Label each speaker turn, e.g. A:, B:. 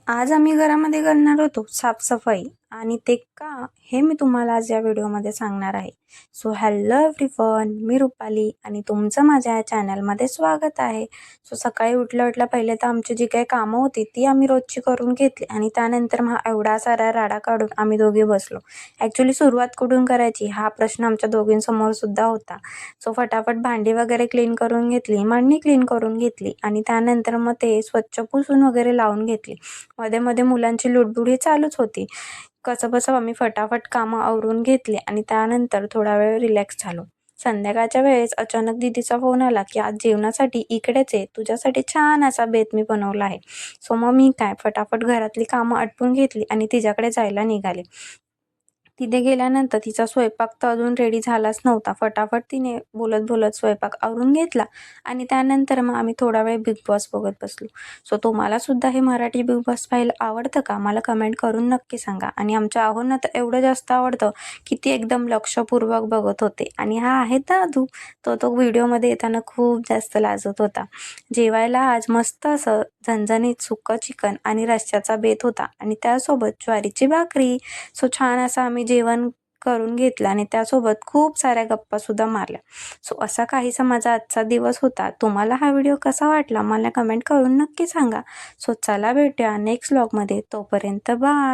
A: आज आम्ही घरामध्ये करणार होतो साफसफाई आणि ते का हे मी तुम्हाला आज या व्हिडिओमध्ये सांगणार आहे. सो हॅलो एव्हरीवन, मी रुपाली आणि तुमचं माझ्या या चॅनलमध्ये स्वागत आहे. सो सकाळी उठल्या उठल्या पहिले तर आमची जी काही कामं होती ती आम्ही रोजची करून घेतली आणि त्यानंतर मग एवढा सारा राडा काढून आम्ही दोघे बसलो. ॲक्च्युली सुरुवात कुठून करायची हा प्रश्न आमच्या दोघींसमोर सुद्धा होता. सो फटाफट भांडी वगैरे क्लीन करून घेतली, मांडणी क्लीन करून घेतली आणि त्यानंतर मग ते स्वच्छ पुसून वगैरे लावून घेतली. मध्ये मध्ये मुलांची लुडबुड ही चालूच होती. कसंबसं आम्ही फटाफट कामं आवरून घेतली आणि त्यानंतर थोडा वेळ रिलॅक्स झालो. संध्याकाळच्या वेळेस अचानक दीदीचा फोन आला की आज जेवणासाठी इकडेच आहे, तुझ्यासाठी छान असा बेत मी बनवला आहे. सो मग मी काय फटाफट घरातली कामं आटपून घेतली आणि तिच्याकडे जायला निघाले. तिथे गेल्यानंतर तिचा स्वयंपाक तर अजून रेडी झालाच नव्हता. फटाफट तिने बोलत बोलत स्वयंपाक आवरून घेतला आणि त्यानंतर मग आम्ही थोडा वेळ बिग बॉस बघत बसलो. सो तुम्हाला सुद्धा हे मराठी बिग बॉस पाहायला आवडतं का? मला कमेंट करून नक्की सांगा. आणि आमच्या आहोंना तर एवढं जास्त आवडतं की ती एकदम लक्षपूर्वक बघत होते. आणि हा आहे दादू, तो व्हिडिओमध्ये येताना खूप जास्त लाजत होता. जेवायला आज मस्त असं झणझणीत सुक्कं चिकन आणि रश्श्याचा बेत होता आणि त्यासोबत ज्वारीची भाकरी. सो छान असं आम्ही जेवण करून घेतलं आणि त्यासोबत खूप साऱ्या गप्पासुद्धा मारल्या. सो असा काहीसा माझा आजचा दिवस होता. तुम्हाला हा व्हिडिओ कसा वाटला मला कमेंट करून नक्की सांगा. सो चला भेटूया नेक्स्ट व्लॉगमध्ये. तोपर्यंत बाय.